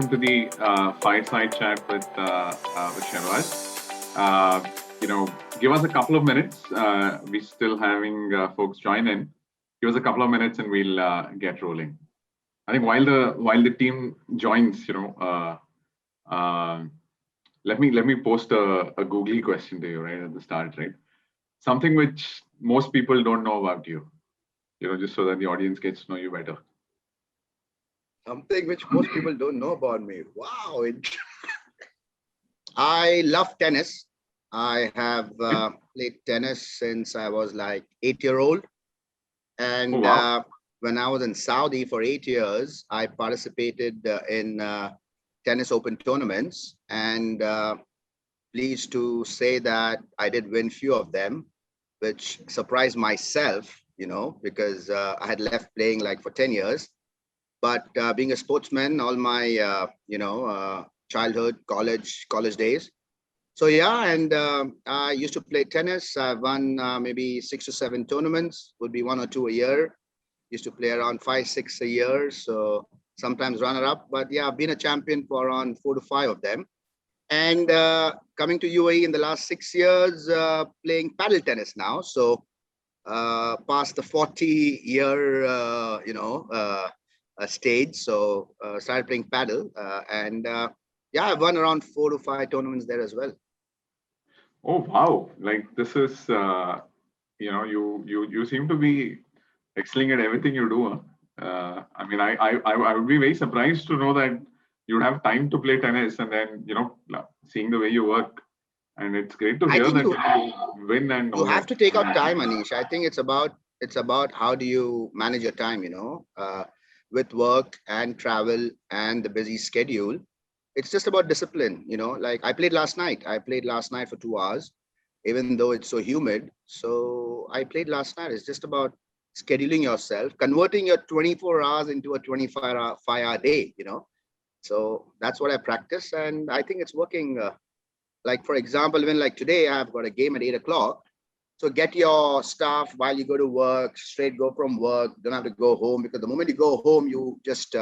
welcome to the Fireside chat with Shehbaz. Give us a couple of minutes. We're still having folks join in. Give us a couple of minutes and we'll get rolling. I think while the team joins, let me post a googly question to you right at the start, right? Something which most people don't know about you, just so that the audience gets to know you better. Something which most people don't know about me. Wow. I love tennis. I have played tennis since I was like 8-year-old. And Oh, wow. When I was in Saudi for 8 years, I participated in tennis open tournaments. And pleased to say that I did win few of them, which surprised myself, because I had left playing like for 10 years. But being a sportsman, all my, childhood, college days. So yeah, and I used to play tennis. I've won maybe 6 to 7 tournaments, would be 1 or 2 a year. Used to play around 5, 6 a year. So sometimes runner up, but yeah, I've been a champion for around 4 to 5 of them. And coming to UAE in the last 6 years, playing paddle tennis now. So past the 40-year, stage. So started playing paddle yeah, I've won around 4 to 5 tournaments there as well. Oh, wow. Like this is, you seem to be excelling at everything you do. I mean, I would be very surprised to know that you'd have time to play tennis and then, seeing the way you work. And it's great to hear that you win and you have to take out time, Aneesh. I think it's about how do you manage your time, with work and travel and the busy schedule. It's just about discipline, like I played last night. For 2 hours, even though it's so humid. So I played last night. It's just about scheduling yourself, converting your 24 hours into a 25-hour day, So that's what I practice. And I think it's working. Like, for example, even like today, I've got a game at 8 o'clock. So get your stuff while you go to work, straight go from work, don't have to go home, because the moment you go home, you just,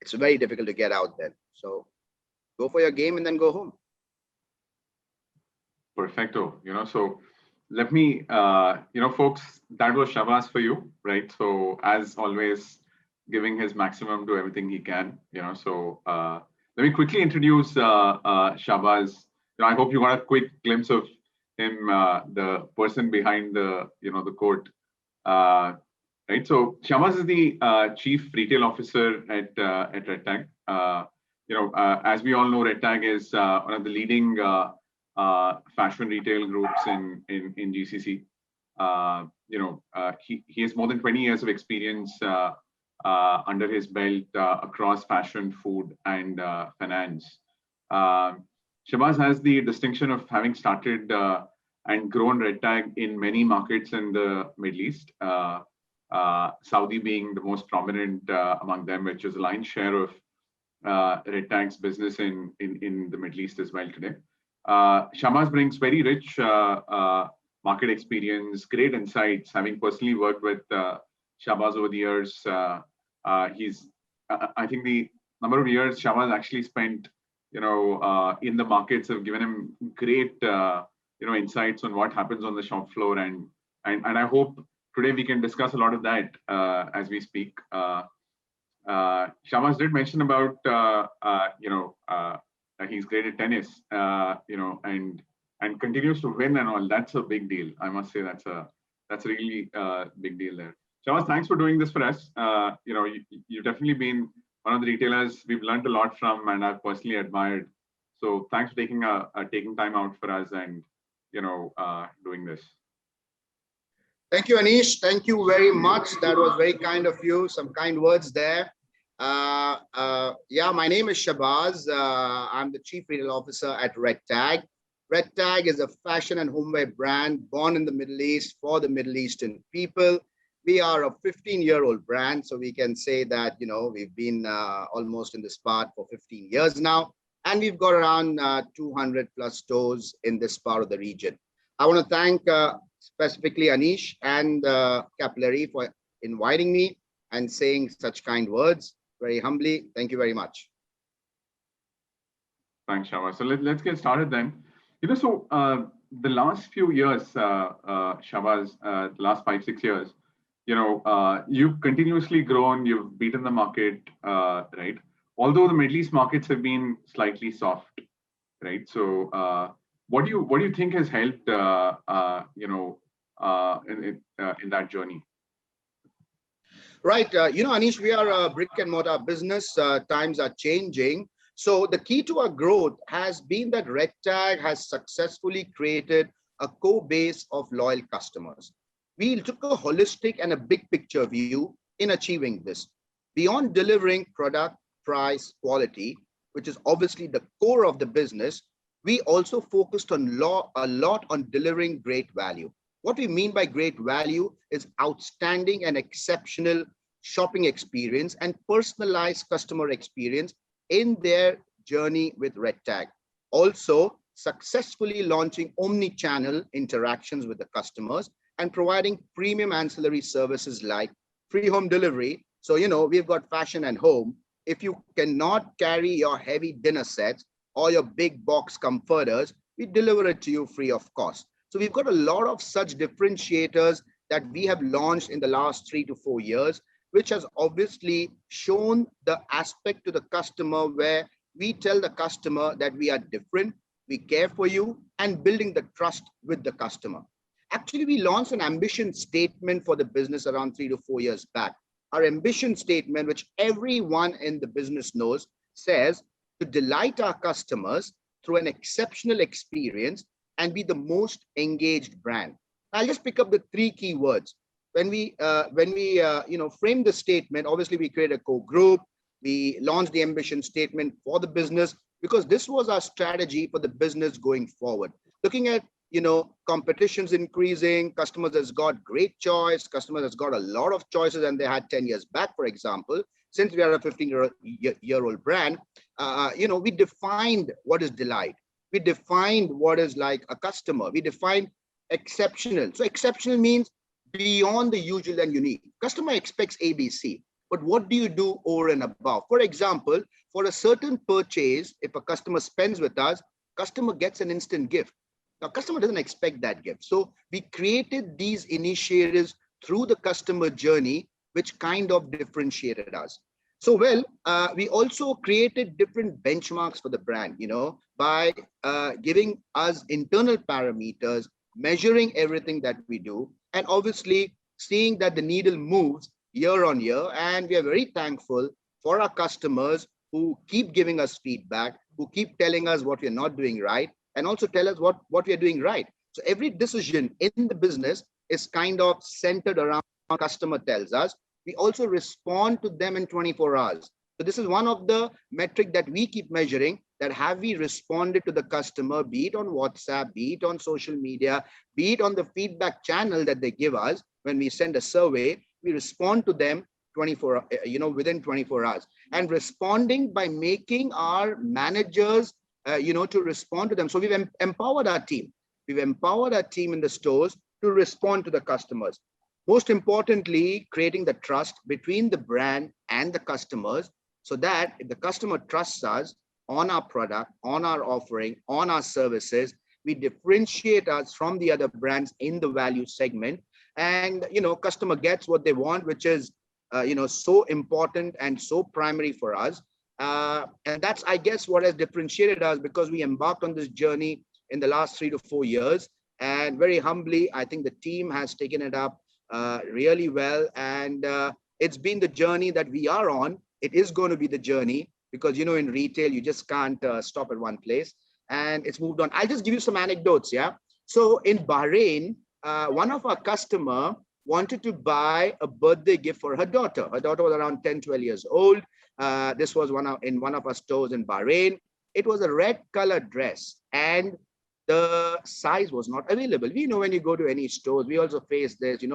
it's very difficult to get out then. So go for your game and then go home. Perfecto. So let me, folks, that was Shehbaz for you, right? So as always, giving his maximum to everything he can, so let me quickly introduce Shehbaz. I hope you got a quick glimpse of him, the person behind the court, right? So Shehbaz is the Chief Retail Officer at REDTAG. As we all know, REDTAG is one of the leading fashion retail groups in GCC. He has more than 20 years of experience under his belt across fashion, food, and finance. Shehbaz has the distinction of having started and grown REDTAG in many markets in the Middle East, Saudi being the most prominent among them, which is a lion's share of REDTAG's business in the Middle East as well today. Shehbaz brings very rich market experience, great insights, having personally worked with Shehbaz over the years. I think the number of years Shehbaz actually spent in the markets have given him great, insights on what happens on the shop floor. And I hope today we can discuss a lot of that as we speak. Shehbaz did mention about, he's great at tennis, and continues to win and all. That's a big deal. I must say that's a really big deal there. Shehbaz, thanks for doing this for us. You've definitely been one of the retailers we've learned a lot from, and I've personally admired. So thanks for taking time out for us and doing this. Thank you, Aneesh. Thank you very much. That was very kind of you. Some kind words there. Yeah, my name is Shehbaz. I'm the Chief Retail Officer at REDTAG. REDTAG is a fashion and homeware brand born in the Middle East for the Middle Eastern people. We are a 15-year-old brand, so we can say that, we've been almost in this part for 15 years now, and we've got around 200 plus stores in this part of the region. I want to thank specifically Aneesh and Capillary for inviting me and saying such kind words. Very humbly, thank you very much. Thanks, Shehbaz. So let's get started then. So the last few years, Shehbaz, the last 5-6 years, you've continuously grown, you've beaten the market, right? Although the Middle East markets have been slightly soft, right? So what do you think has helped, in that journey? Right. Anish, we are a brick and mortar business. Times are changing. So the key to our growth has been that REDTAG has successfully created a core base of loyal customers. We took a holistic and a big picture view in achieving this. Beyond delivering product, price, quality, which is obviously the core of the business, we also focused a lot on delivering great value. What we mean by great value is outstanding and exceptional shopping experience and personalized customer experience in their journey with REDTAG. Also, successfully launching omni-channel interactions with the customers and providing premium ancillary services like free home delivery. So, we've got fashion and home. If you cannot carry your heavy dinner sets or your big box comforters, we deliver it to you free of cost. So we've got a lot of such differentiators that we have launched in the last 3 to 4 years, which has obviously shown the aspect to the customer where we tell the customer that we are different, we care for you, and building the trust with the customer. Actually, we launched an ambition statement for the business around 3 to 4 years back. Our ambition statement, which everyone in the business knows, says to delight our customers through an exceptional experience and be the most engaged brand. I'll just pick up the 3 key words. When we framed the statement, obviously we created a core group. We launched the ambition statement for the business because this was our strategy for the business going forward. Looking at, competition's increasing, customers has got great choice, customers has got a lot of choices than they had 10 years back, for example. Since we are a 15-year-old brand, we defined what is delight. We defined what is like a customer. We defined exceptional. So exceptional means beyond the usual and unique. Customer expects ABC, but what do you do over and above? For example, for a certain purchase, if a customer spends with us, customer gets an instant gift. Now, customer doesn't expect that gift. So we created these initiatives through the customer journey, which kind of differentiated us. So, we also created different benchmarks for the brand, by giving us internal parameters, measuring everything that we do, and obviously seeing that the needle moves year on year. And we are very thankful for our customers who keep giving us feedback, who keep telling us what we're not doing right, and also tell us what we're doing right. So every decision in the business is kind of centered around what customer tells us. We also respond to them in 24 hours. So this is one of the metric that we keep measuring, that have we responded to the customer, be it on WhatsApp, be it on social media, be it on the feedback channel that they give us. When we send a survey, we respond to them within 24 hours, and responding by making our managers, to respond to them. So we've empowered our team. We've empowered our team in the stores to respond to the customers. Most importantly, creating the trust between the brand and the customers, so that if the customer trusts us on our product, on our offering, on our services, we differentiate us from the other brands in the value segment. And, customer gets what they want, which is, so important and so primary for us. And that's, I guess, what has differentiated us, because we embarked on this journey in the last 3 to 4 years. And very humbly, I think the team has taken it up really well. And it's been the journey that we are on. It is going to be the journey because, in retail, you just can't stop at one place, and it's moved on. I'll just give you some anecdotes. Yeah. So in Bahrain, one of our customer wanted to buy a birthday gift for her daughter. Her daughter was around 10, 12 years old. This was in one of our stores in Bahrain. It was a red color dress, and the size was not available. We know when you go to any stores, we also face this, you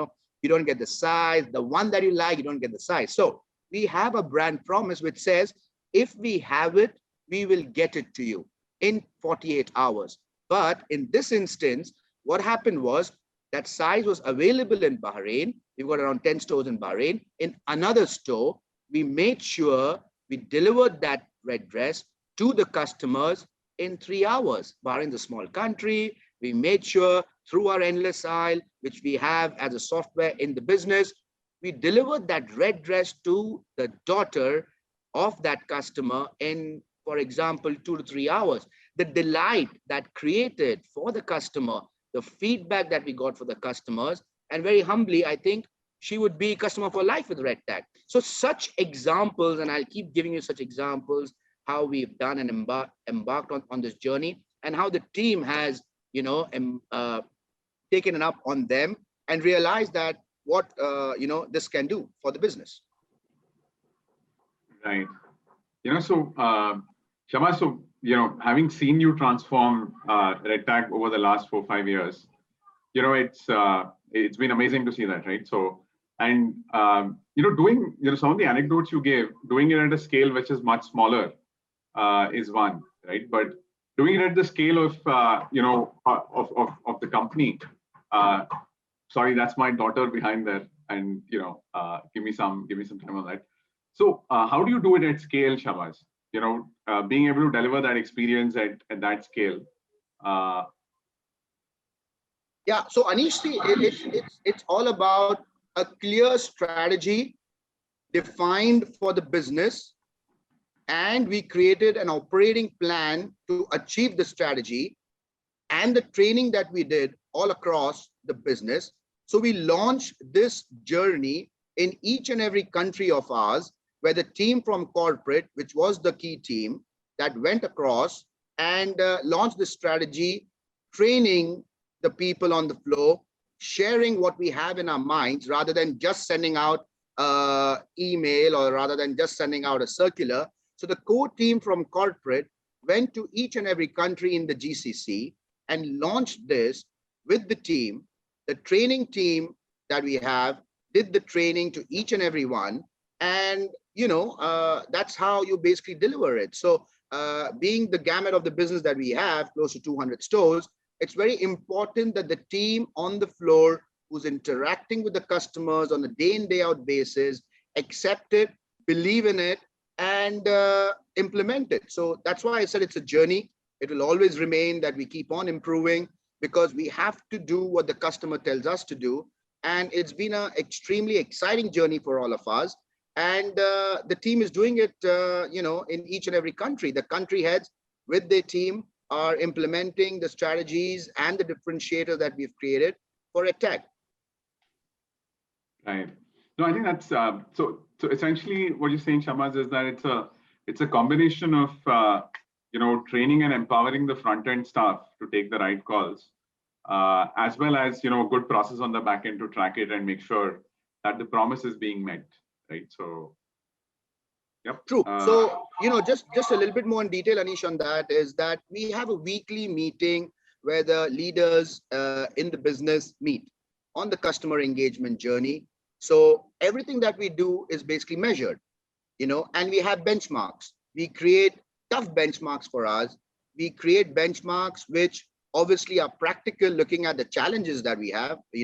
don't get the size, the one that you like, you don't get the size. So we have a brand promise which says, if we have it, we will get it to you in 48 hours. But in this instance, what happened was that size was available in Bahrain. We've got around 10 stores in Bahrain. In another store, we made sure we delivered that red dress to the customers in 3 hours, barring the small country. We made sure through our endless aisle, which we have as a software in the business, we delivered that red dress to the daughter of that customer in, for example, 2 to 3 hours. The delight that created for the customer, the feedback that we got for the customers, and very humbly, I think she would be customer for life with REDTAG. So such examples, and I'll keep giving you such examples, how we've done and embarked on this journey, and how the team has, taken it up on them and realized that what this can do for the business. Right. So Shehbaz, so having seen you transform REDTAG over the last 4-5 years, it's been amazing to see that, right? So, and doing some of the anecdotes you gave, doing it at a scale which is much smaller is one, right? But doing it at the scale of of the company. Sorry, that's my daughter behind there, and give me some time on that. So how do you do it at scale, Shehbaz? Being able to deliver that experience at that scale. Yeah, so Aneesh, it's all about a clear strategy defined for the business, and we created an operating plan to achieve the strategy and the training that we did all across the business. So we launched this journey in each and every country of ours, where the team from corporate, which was the key team, that went across and launched the strategy, training the people on the floor, sharing what we have in our minds, rather than just sending out email, or rather than just sending out a circular. So the core team from corporate went to each and every country in the GCC and launched this with the team. The training team that we have did the training to each and every one. And, that's how you basically deliver it. So being the gamut of the business that we have, close to 200 stores, it's very important that the team on the floor who's interacting with the customers on a day in, day out basis, accept it, believe in it, and implement it. So that's why I said it's a journey. It will always remain that we keep on improving, because we have to do what the customer tells us to do. And it's been an extremely exciting journey for all of us. And the team is doing it, in each and every country. The country heads with their team are implementing the strategies and the differentiators that we've created for REDTAG. Right. No, I think that's so essentially what you're saying, Shehbaz, is that it's a combination of training and empowering the front end staff to take the right calls, as well as good process on the back end to track it and make sure that the promise is being met. Right. So, yep. True. So, just a little bit more in detail, Aneesh, on that is that we have a weekly meeting where the leaders in the business meet on the customer engagement journey. So everything that we do is basically measured, and we have benchmarks. We create tough benchmarks for us. We create benchmarks which obviously are practical, looking at the challenges that we have. We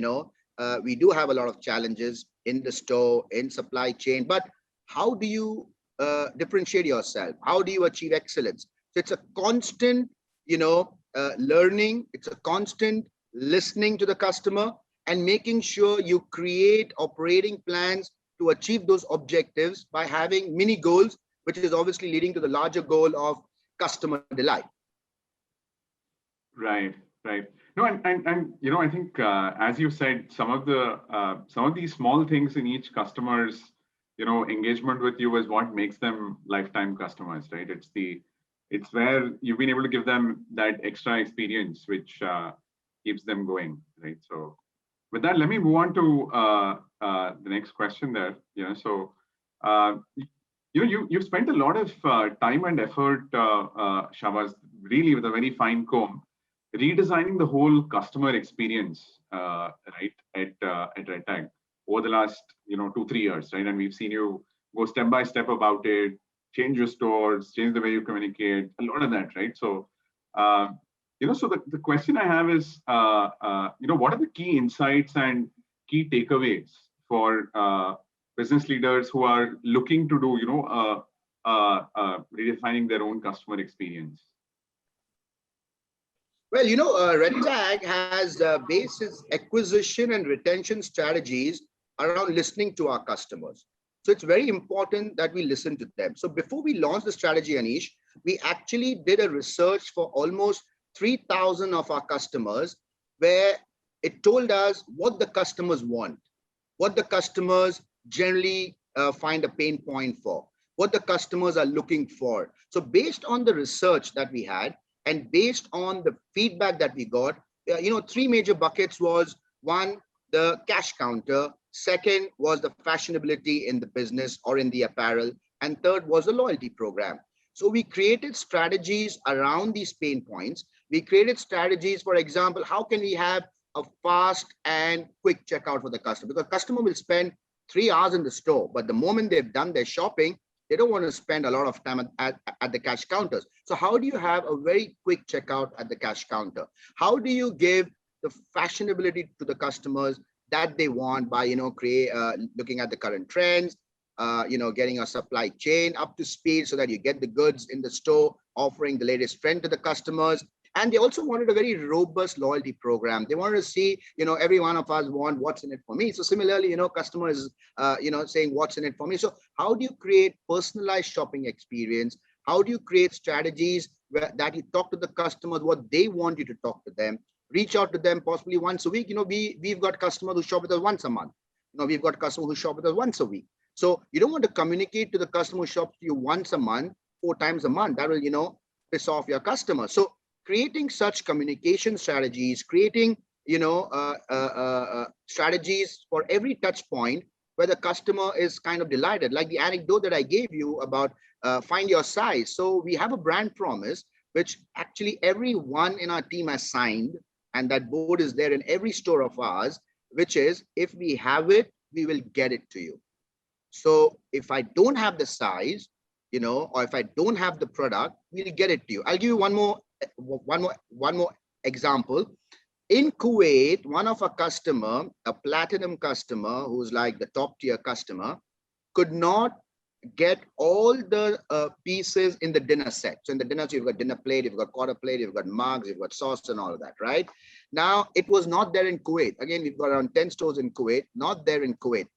do have a lot of challenges in the store, in supply chain, but how do you differentiate yourself? How do you achieve excellence? So it's a constant, learning. It's a constant listening to the customer and making sure you create operating plans to achieve those objectives by having mini goals, which is obviously leading to the larger goal of customer delight. Right. No, and I think as you said, some of these small things in each customer's engagement with you is what makes them lifetime customers, right? It's where you've been able to give them that extra experience which keeps them going, right? So with that, let me move on to the next question there. So you've spent a lot of time and effort, Shehbaz, really with a very fine comb, redesigning the whole customer experience, right, at REDTAG over the last 2-3 years, right? And we've seen you go step by step about it, change your stores, change the way you communicate, a lot of that, right? So so the question I have is, what are the key insights and key takeaways for business leaders who are looking to do, redefining their own customer experience? Well, REDTAG has based its acquisition and retention strategies around listening to our customers. So it's very important that we listen to them. So before we launched the strategy, Anish, we actually did a research for almost 3,000 of our customers, where it told us what the customers want, what the customers generally find a pain point for, what the customers are looking for. So based on the research that we had and based on the feedback that we got, three major buckets was: one, the cash counter; second was the fashionability in the business or in the apparel; and third was the loyalty program. So we created strategies around these pain points. We created strategies, for example, how can we have a fast and quick checkout for the customer? Because customer will spend 3 hours in the store, but the moment they've done their shopping, they don't want to spend a lot of time at the cash counters. So how do you have a very quick checkout at the cash counter? How do you give the fashionability to the customers that they want by, looking at the current trends, getting a supply chain up to speed so that you get the goods in the store, offering the latest trend to the customers. And they also wanted a very robust loyalty program. They wanted to see, every one of us want what's in it for me. So similarly, customers, saying what's in it for me. So how do you create personalized shopping experience? How do you create strategies that you talk to the customers, what they want you to talk to them, reach out to them possibly once a week? We've got customers who shop with us once a month. We've got customers who shop with us once a week. So you don't want to communicate to the customer who shops to you once a month, 4 times a month. That will, piss off your customers. So creating such communication strategies, creating, strategies for every touch point where the customer is kind of delighted, like the anecdote that I gave you about find your size. So we have a brand promise, which actually everyone in our team has signed, and that board is there in every store of ours, which is, if we have it, we will get it to you. So if I don't have the size, or if I don't have the product, we'll get it to you. I'll give you one more example. In Kuwait, one of our customer, a platinum customer, who's like the top tier customer, could not get all the pieces in the dinner set. So in the dinner, so you've got dinner plate, you've got quarter plate, you've got mugs, you've got sauce and all of that, right? Now, it was not there in Kuwait. Again, we've got around 10 stores in Kuwait, not there in Kuwait.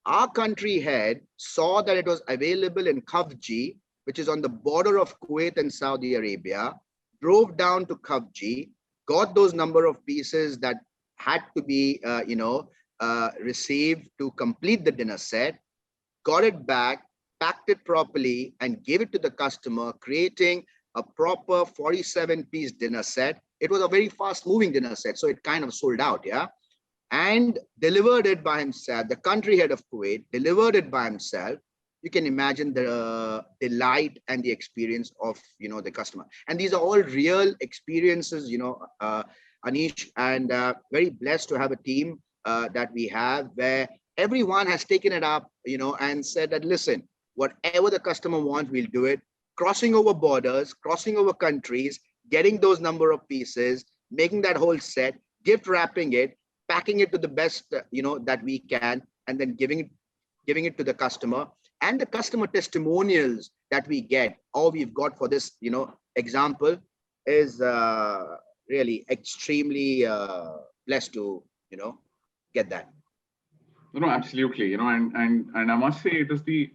Our country head saw that it was available in Khafji, which is on the border of Kuwait and Saudi Arabia, drove down to Khafji, got those number of pieces that had to be, received to complete the dinner set, got it back, packed it properly, and gave it to the customer, creating a proper 47-piece dinner set. It was a very fast-moving dinner set, so it kind of sold out, yeah? And delivered it by himself. The country head of Kuwait delivered it by himself. You can imagine the delight and the experience of, the customer. And these are all real experiences, Anish, and very blessed to have a team that we have where everyone has taken it up, and said that, listen, whatever the customer wants, we'll do it. Crossing over borders, crossing over countries, getting those number of pieces, making that whole set, gift wrapping it, packing it to the best, that we can, and then giving it to the customer. And the customer testimonials that we get, all we've got for this, example, is really extremely blessed to, get that. No, absolutely. And I must say, it is the,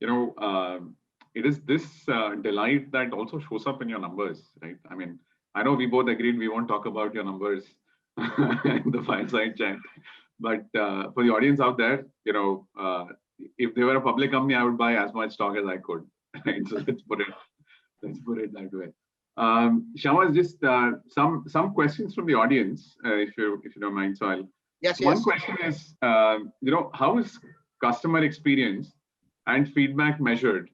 it is this delight that also shows up in your numbers, right? I mean, I know we both agreed we won't talk about your numbers in the Fireside chat, but for the audience out there, if they were a public company, I would buy as much stock as I could. Right? So let's put it that way. Shehbaz, just some questions from the audience, if you don't mind. So one question is, how is customer experience and feedback measured?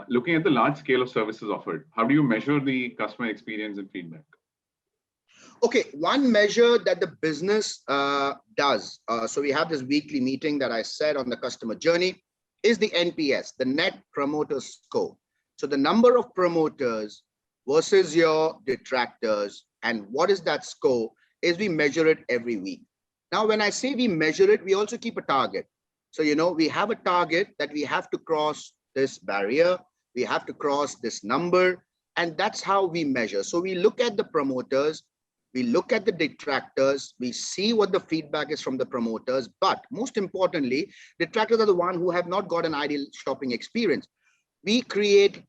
Looking at the large scale of services offered, how do you measure the customer experience and feedback? Okay, one measure that the business does, so we have this weekly meeting that I said on the customer journey, is the NPS, the Net Promoter Score. So the number of promoters versus your detractors, and what is that score, is we measure it every week. Now, when I say we measure it, we also keep a target. So, we have a target that we have to cross this barrier, we have to cross this number, and that's how we measure. So we look at the promoters, we look at the detractors, we see what the feedback is from the promoters, but most importantly, detractors are the ones who have not got an ideal shopping experience. We create,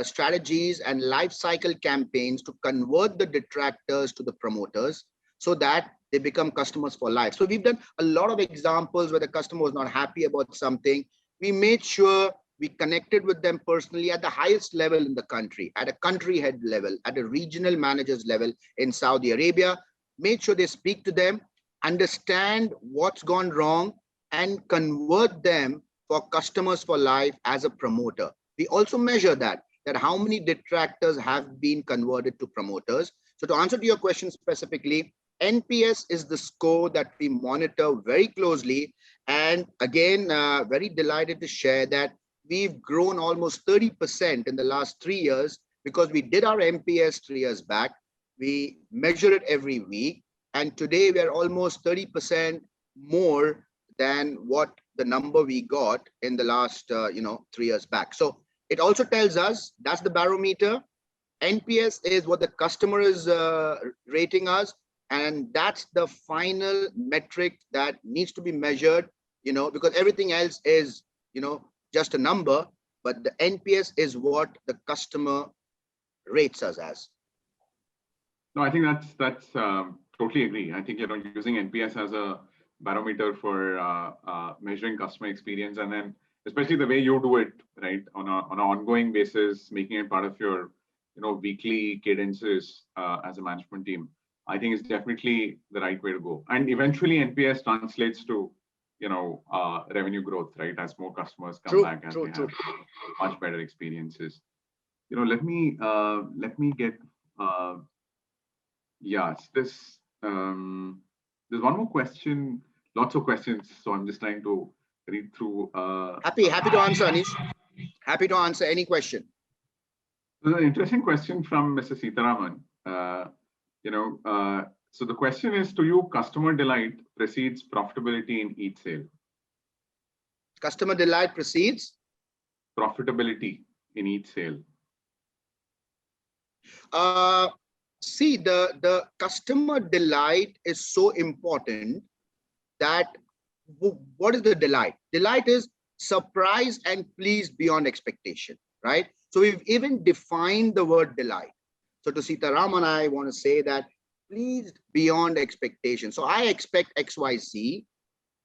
strategies and life cycle campaigns to convert the detractors to the promoters so that they become customers for life. So we've done a lot of examples where the customer was not happy about something. We made sure we connected with them personally at the highest level in the country, at a country head level, at a regional managers level in Saudi Arabia, made sure they speak to them, understand what's gone wrong, and convert them for customers for life as a promoter. We also measure that how many detractors have been converted to promoters. So to answer to your question specifically, NPS is the score that we monitor very closely. And again, very delighted to share that we've grown almost 30% in the last 3 years because we did our NPS 3 years back. We measure it every week. And today we are almost 30% more than what the number we got in the last 3 years back. So it also tells us that's the barometer. NPS is what the customer is rating us, and that's the final metric that needs to be measured, because everything else is just a number, but the NPS is what the customer rates us as. No, I think that's totally agree. I think using NPS as a barometer for measuring customer experience, and then especially the way you do it, right, on an ongoing basis, making it part of your weekly cadences as a management team, I think is definitely the right way to go. And eventually NPS translates to revenue growth, right, as more customers come back and they have much better experiences. Let me get yes, this there's one more question, lots of questions, so I'm just trying to read through. Happy to answer, Anish. Happy to answer any question. There's an interesting question from Mr. Sitaraman. So the question is, to you, customer delight precedes profitability in each sale? Customer delight precedes? Profitability in each sale. See, the customer delight is so important that what is the delight? Delight is surprise and pleased beyond expectation, right? So we've even defined the word delight. So to Sitaraman, I want to say that pleased beyond expectation. So I expect XYZ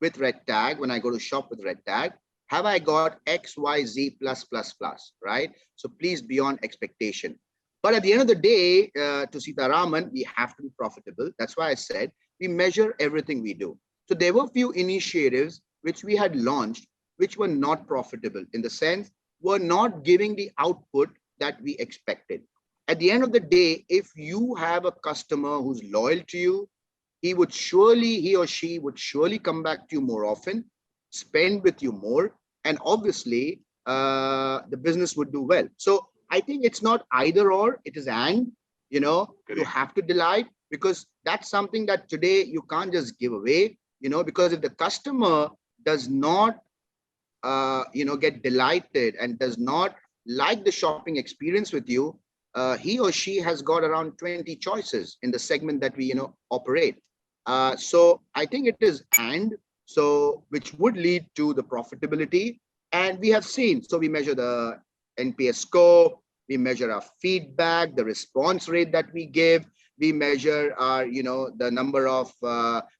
with REDTAG. When I go to shop with REDTAG, have I got XYZ plus plus plus, right? So pleased beyond expectation. But at the end of the day, to Sitaraman, we have to be profitable. That's why I said we measure everything we do. So there were a few initiatives which we had launched, which were not profitable, in the sense were not giving the output that we expected. At the end of the day, if you have a customer who's loyal to you, he or she would surely come back to you more often, spend with you more, and obviously the business would do well. So I think it's not either or, it is and, you have to delight, because that's something that today you can't just give away, because if the customer does not, get delighted and does not like the shopping experience with you, he or she has got around 20 choices in the segment that we, operate. So I think it is and, so which would lead to the profitability. And we have seen, so we measure the NPS score, we measure our feedback, the response rate that we give, we measure our, the number of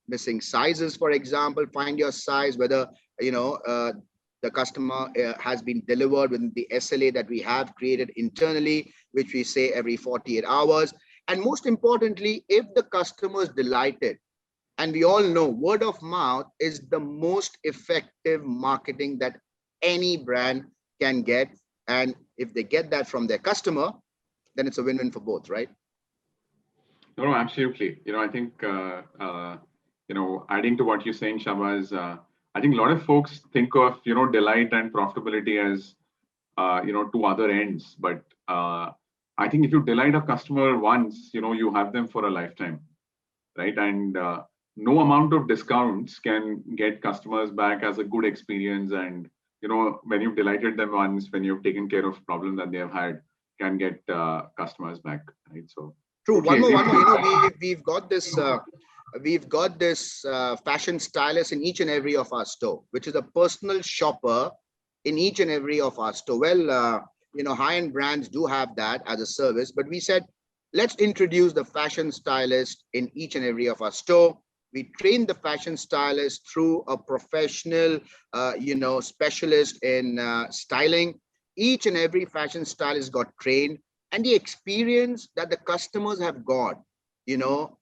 missing sizes, for example, find your size, whether, the customer has been delivered within the SLA that we have created internally, which we say every 48 hours. And most importantly, if the customer is delighted, and we all know word of mouth is the most effective marketing that any brand can get. And if they get that from their customer, then it's a win-win for both, right? No, absolutely. I think, adding to what you're saying, Shehbaz, I think a lot of folks think of, delight and profitability as, two other ends. But I think if you delight a customer once, you have them for a lifetime, right? And no amount of discounts can get customers back as a good experience. And, when you've delighted them once, when you've taken care of problem that they have had, can get customers back, right? So true. totally One more. agree. We've got this fashion stylist in each and every of our store, which is a personal shopper in each and every of our store. Well, high-end brands do have that as a service, but we said, let's introduce the fashion stylist in each and every of our store. We train the fashion stylist through a professional, specialist in styling. Each and every fashion stylist got trained, and the experience that the customers have got,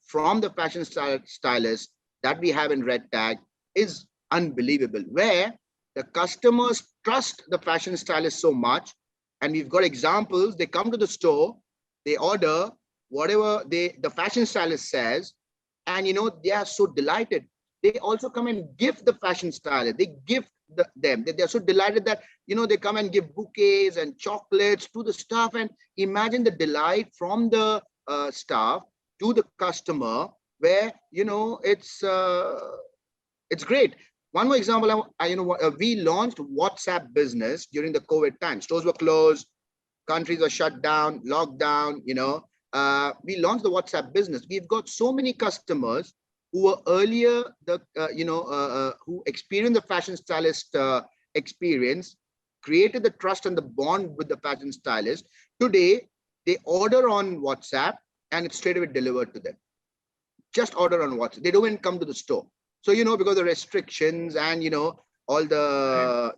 from the fashion stylist that we have in REDTAG is unbelievable, where the customers trust the fashion stylist so much. And we've got examples. They come to the store, they order whatever the fashion stylist says, and they are so delighted. They also come and gift the fashion stylist. They gift them. They are so delighted that they come and give bouquets and chocolates to the staff. And imagine the delight from the staff to the customer, where it's great. One more example, we launched WhatsApp business during the COVID time. Stores were closed, countries were shut down, lockdown. We launched the WhatsApp business. We've got so many customers who were earlier who experienced the fashion stylist experience, created the trust and the bond with the fashion stylist. Today, they order on WhatsApp and it's straight away delivered to them. Just order on WhatsApp. They don't even come to the store. So, because of the restrictions and, all the,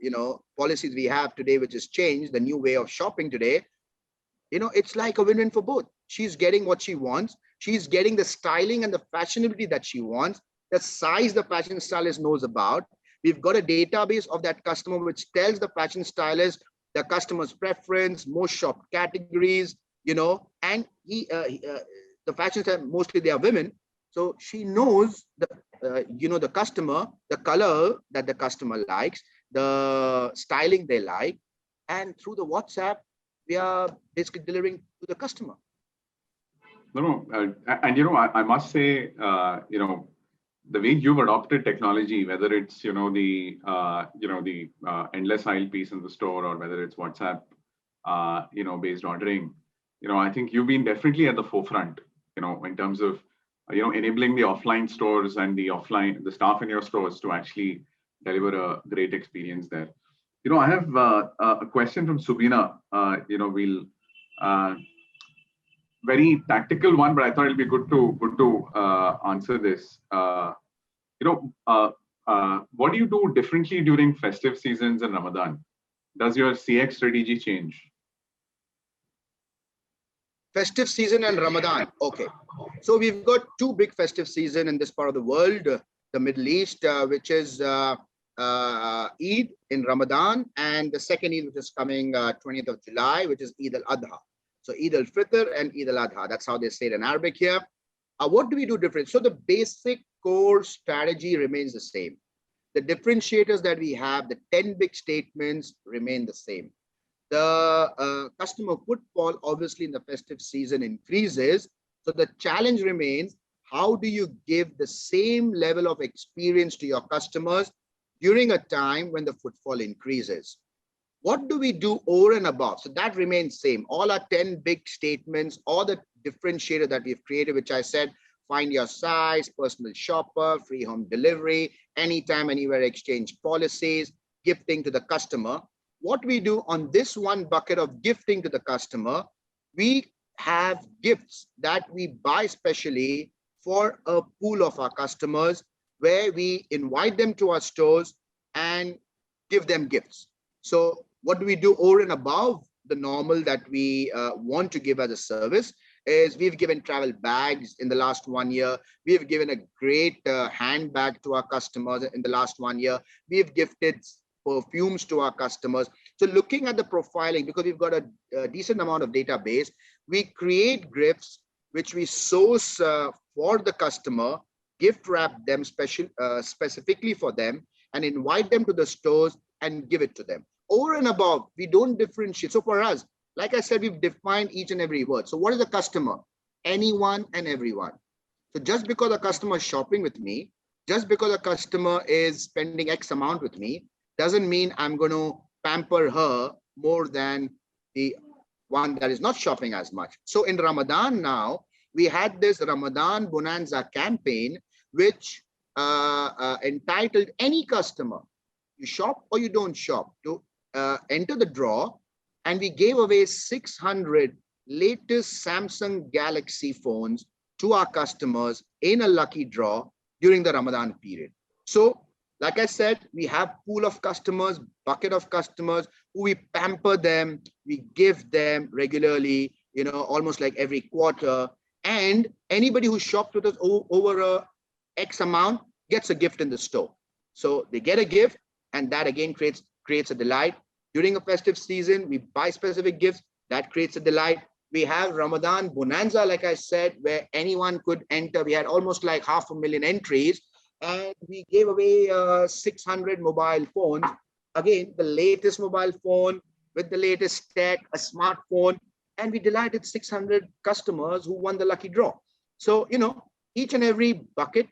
policies we have today, which has changed, the new way of shopping today, it's like a win-win for both. She's getting what she wants. She's getting the styling and the fashionability that she wants, the size the fashion stylist knows about. We've got a database of that customer, which tells the fashion stylist the customer's preference, most shopped categories, and the fashion stylist, mostly they are women. So she knows the customer, the color that the customer likes, the styling they like, and through the WhatsApp, we are basically delivering to the customer. No, and I must say, the way you've adopted technology, whether it's the endless aisle piece in the store, or whether it's WhatsApp, based ordering, I think you've been definitely at the forefront, in terms of enabling the offline stores and the staff in your stores to actually deliver a great experience there. I have a question from Subina. We'll very tactical one, but I thought it'll be good to answer this. What do you do differently during festive seasons and Ramadan? Does your CX strategy change? Festive season and Ramadan. Okay. So we've got two big festive season in this part of the world, the Middle East, which is Eid in Ramadan, and the second Eid, which is coming 20th of July, which is Eid al-Adha. So Eid al-Fitr and Eid al-Adha. That's how they say it in Arabic here. What do we do different? So the basic core strategy remains the same. The differentiators that we have, the 10 big statements, remain the same. The customer footfall, obviously, in the festive season increases. So the challenge remains, how do you give the same level of experience to your customers during a time when the footfall increases? What do we do over and above? So that remains same. All our 10 big statements, all the differentiator that we've created, which I said, find your size, personal shopper, free home delivery, anytime, anywhere exchange policies, gifting to the customer. What we do on this one bucket of gifting to the customer, we have gifts that we buy specially for a pool of our customers, where we invite them to our stores and give them gifts. So what do we do over and above the normal that we want to give as a service is we've given travel bags in the last 1 year. We have given a great handbag to our customers in the last 1 year. We have gifted perfumes to our customers. So looking at the profiling, because we've got a decent amount of database, we create gifts which we source for the customer, gift wrap them specifically for them, and invite them to the stores and give it to them. Over and above, we don't differentiate. So for us, like I said, we've defined each and every word. So what is the customer? Anyone and everyone. So just because a customer is shopping with me, just because a customer is spending X amount with me, doesn't mean I'm going to pamper her more than the one that is not shopping as much. So in Ramadan now, we had this Ramadan Bonanza campaign, which entitled any customer, you shop or you don't shop, to enter the draw. And we gave away 600 latest Samsung Galaxy phones to our customers in a lucky draw during the Ramadan period. So, like I said, we have pool of customers, bucket of customers who we pamper them, we give them regularly, almost like every quarter. And anybody who shopped with us over a X amount gets a gift in the store. So they get a gift, and that again creates a delight. During a festive season, we buy specific gifts, that creates a delight. We have Ramadan Bonanza, like I said, where anyone could enter. We had almost like 500,000 entries, and we gave away 600 mobile phones. Again, the latest mobile phone with the latest tech, a smartphone, and we delighted 600 customers who won the lucky draw. So, each and every bucket,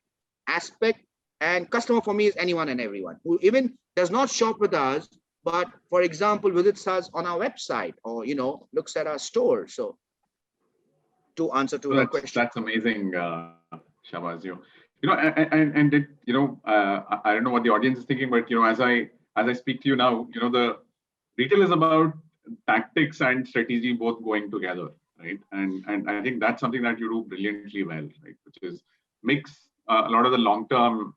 aspect, and customer for me is anyone and everyone who even does not shop with us, but for example, visits us on our website or, looks at our store. So to answer to your question. That's amazing, Shehbaz. And it, I don't know what the audience is thinking, but, as I speak to you now, the retail is about tactics and strategy both going together, right? And I think that's something that you do brilliantly well, right? Which is mix a lot of the long-term,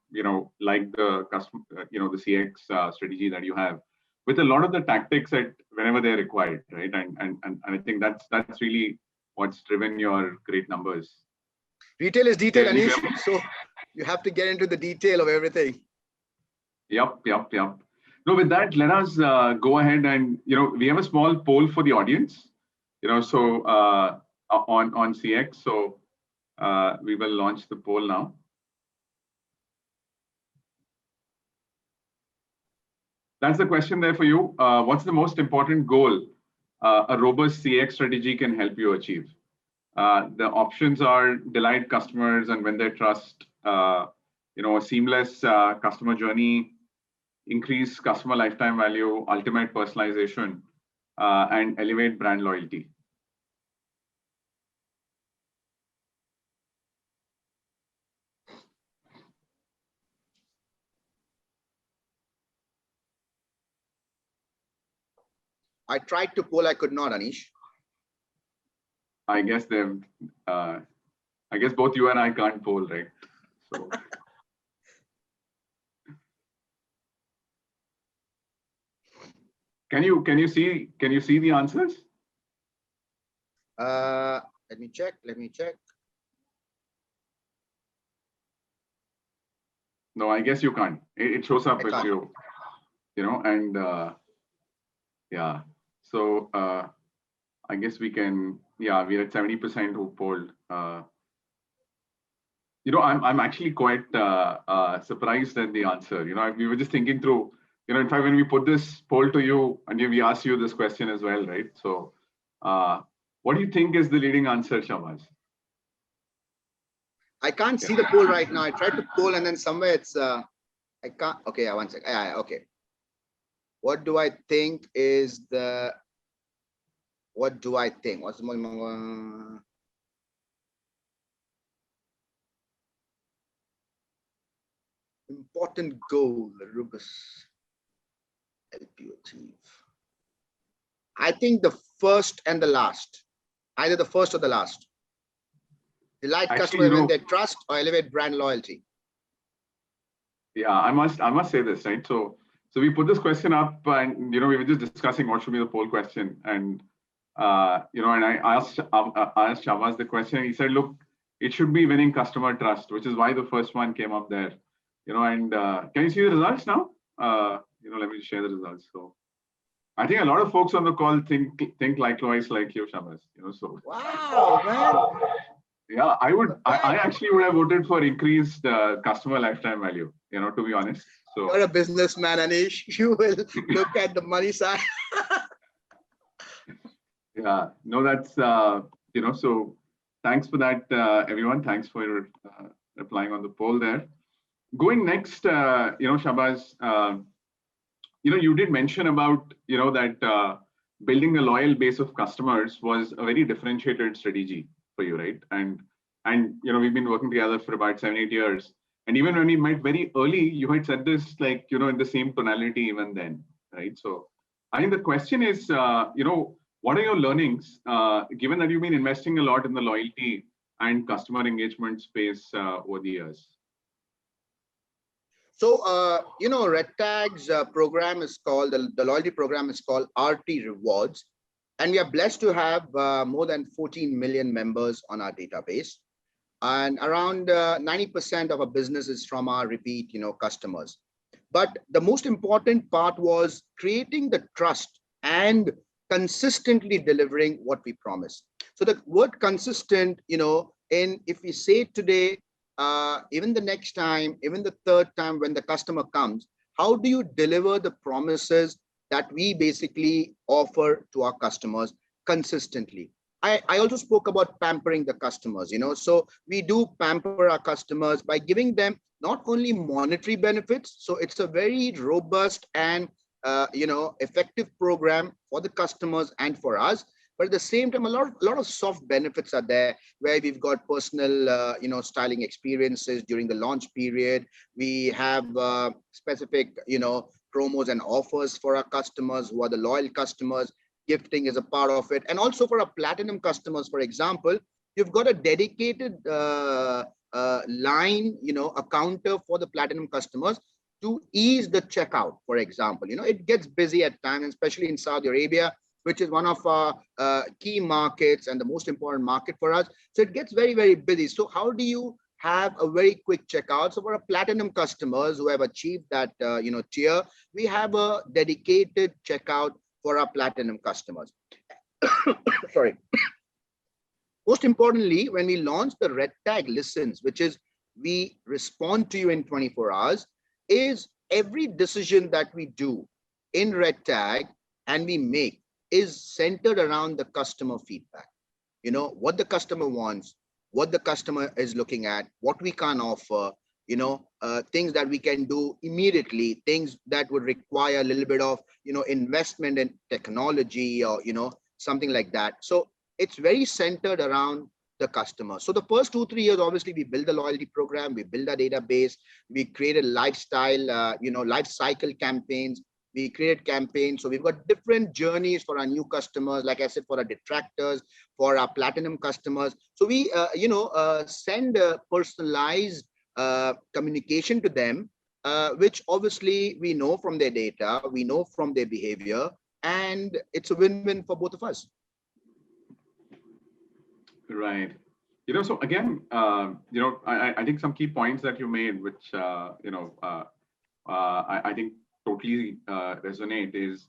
like the customer, the CX strategy that you have, with a lot of the tactics that whenever they're required, right? And I think that's really what's driven your great numbers. Retail is detail, Aneesh. So you have to get into the detail of everything. Yep. No, with that, let us go ahead and, we have a small poll for the audience, so on CX. So we will launch the poll now. That's the question there for you. What's the most important goal a robust CX strategy can help you achieve? The options are delight customers and win their trust, a seamless customer journey, increase customer lifetime value, ultimate personalization, and elevate brand loyalty. I tried to poll, I could not, Aneesh. I guess both you and I can't poll, right? So. Can you see the answers? Let me check. No, I guess you can't. It shows up with you, and yeah. So I guess we can. Yeah, we're at 70% who polled. I'm actually quite surprised at the answer. We were just thinking through. In fact, when we put this poll to you, and we asked you this question as well, right? So, what do you think is the leading answer, Shehbaz? I can't see the poll right now. I tried to poll, and then somewhere it's I can't. Okay, one second. Yeah, okay. What do I think is the? What do I think? What's the more important goal Rubus help you achieve? I think the first and the last, either the first or the last. Delight customers in their trust or elevate brand loyalty. Yeah, I must say this, right? So we put this question up, and we were just discussing what should be the poll question, and and I asked Shehbaz the question, and he said, look, it should be winning customer trust, which is why the first one came up there. And can you see the results now? Let me share the results. So I think a lot of folks on the call think likewise like you, Shehbaz. So wow, man. Yeah, I actually would have voted for increased customer lifetime value, to be honest. So you're a businessman, Aneesh. You will look at the money side. Yeah, no, that's, so Thanks for that, everyone. Thanks for replying on the poll there. Going next, Shehbaz, you did mention about, that building a loyal base of customers was a very differentiated strategy for you, right? And we've been working together for about 7-8 years. And even when we met very early, you had said this like, in the same tonality even then, right? So I think the question is, what are your learnings, given that you've been investing a lot in the loyalty and customer engagement space over the years? So, REDTAG's program is called, the loyalty program is called RT Rewards. And we are blessed to have more than 14 million members on our database. And around 90% of our business is from our repeat, customers. But the most important part was creating the trust and consistently delivering what we promise. So the word consistent, if we say today, even the next time, even the third time when the customer comes, how do you deliver the promises that we basically offer to our customers consistently? I also spoke about pampering the customers, so we do pamper our customers by giving them not only monetary benefits. So it's a very robust and effective program for the customers and for us. But at the same time, a lot of soft benefits are there, where we've got personal, styling experiences during the launch period. We have specific, promos and offers for our customers who are the loyal customers. Gifting is a part of it. And also for our platinum customers, for example, you've got a dedicated line, a counter for the platinum customers to ease the checkout, for example. It gets busy at times, especially in Saudi Arabia, which is one of our key markets and the most important market for us. So it gets very, very busy. So how do you have a very quick checkout? So for our platinum customers who have achieved that, tier, we have a dedicated checkout for our platinum customers. Sorry. Most importantly, when we launched the REDTAG Listens, which is we respond to you in 24 hours, is every decision that we do in REDTAG and we make is centered around the customer feedback. What the customer wants, what the customer is looking at, what we can offer, things that we can do immediately, things that would require a little bit of, investment in technology or, something like that. So it's very centered around the customer. So the first 2-3 years, obviously, we build a loyalty program, we build a database, we created lifestyle, life cycle campaigns, we create campaigns. So we've got different journeys for our new customers, like I said, for our detractors, for our platinum customers. So we, send a personalized communication to them, which obviously we know from their data, we know from their behavior, and it's a win-win for both of us. Right. So again, I think some key points that you made, which, I think totally resonate, is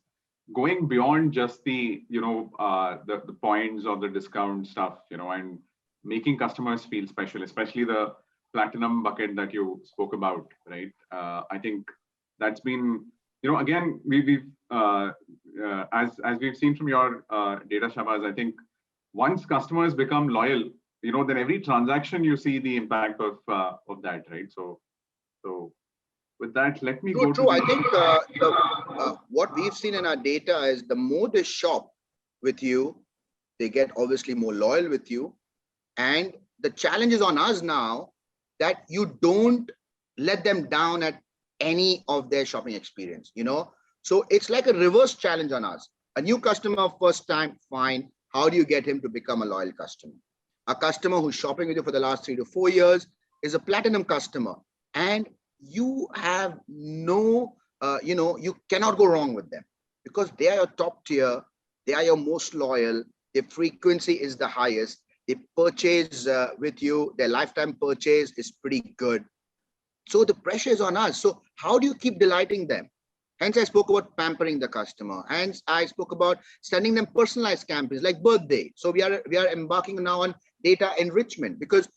going beyond just the, the points or the discount stuff, and making customers feel special, especially the platinum bucket that you spoke about, right? I think that's been, again, we've as we've seen from your data, Shehbaz, I think once customers become loyal, then every transaction you see the impact of that, right? So with that, let me go. True. I think what we've seen in our data is the more they shop with you, they get obviously more loyal with you. And the challenge is on us now that you don't let them down at any of their shopping experience, So it's like a reverse challenge on us. A new customer, first time, fine. How do you get him to become a loyal customer? A customer who's shopping with you for the last 3 to 4 years is a platinum customer. And you have no, you cannot go wrong with them because they are your top tier. They are your most loyal. Their frequency is the highest. They purchase with you. Their lifetime purchase is pretty good. So the pressure is on us. So how do you keep delighting them? Hence, I spoke about pampering the customer. Hence, I spoke about sending them personalized campaigns like birthday. So we are embarking now on data enrichment because,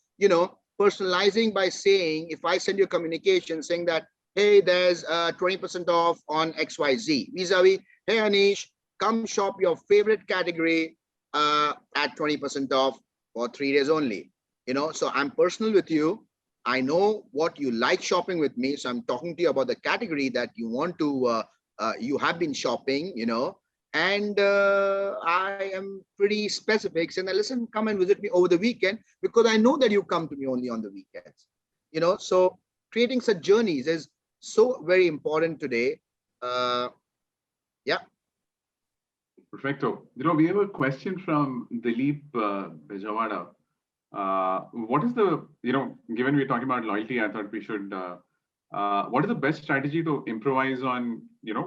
personalizing by saying, if I send you a communication saying that, hey, there's 20% off on XYZ, vis-a-vis, hey, Aneesh, come shop your favorite category at 20% off. for 3 days only. So I'm personal with you. I know what you like shopping with me. So I'm talking to you about the category that you want to, you have been shopping, and I am pretty specific saying, listen, come and visit me over the weekend, because I know that you come to me only on the weekends. So creating such journeys is so very important today. Yeah. Perfecto. We have a question from Dilip Bejawada. What is the, given we're talking about loyalty, I thought we should, what is the best strategy to improvise on,